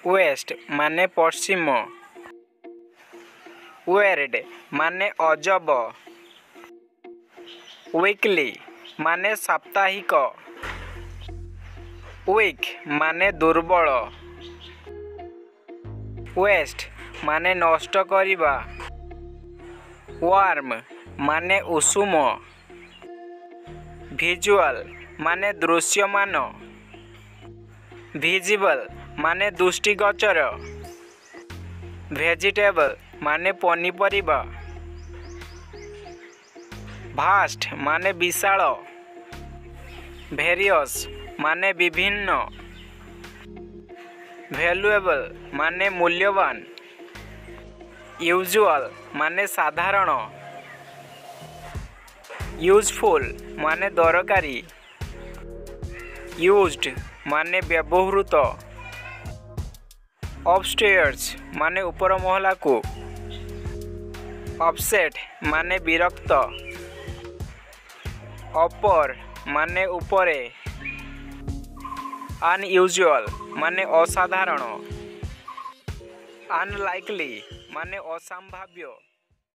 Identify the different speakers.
Speaker 1: Waste माने पश्चिम, weird माने अजब, वीकली माने साप्ताहिक, वीक माने दुर्बल, वेस्ट माने नष्ट करिबा, वार्म माने उषुम, विजुअल माने दृश्यमान, विजिबल माने दृष्टिगोचर, वेजिटेबल माने पनीपरिबा, भास्ट माने विशाल, वेरियस माने विभिन्न, वैल्यूएबल माने मूल्यवान, यूजुअल माने साधारण, यूजफुल माने दरकारी, यूज्ड माने व्यवहृत, अपस्टेयर्स माने ऊपर महला को, अपसेट माने विरक्त, अपर माने ऊपरे, अनयूजुअल माने असाधारण, अनलाइकली माने असंभाव्य।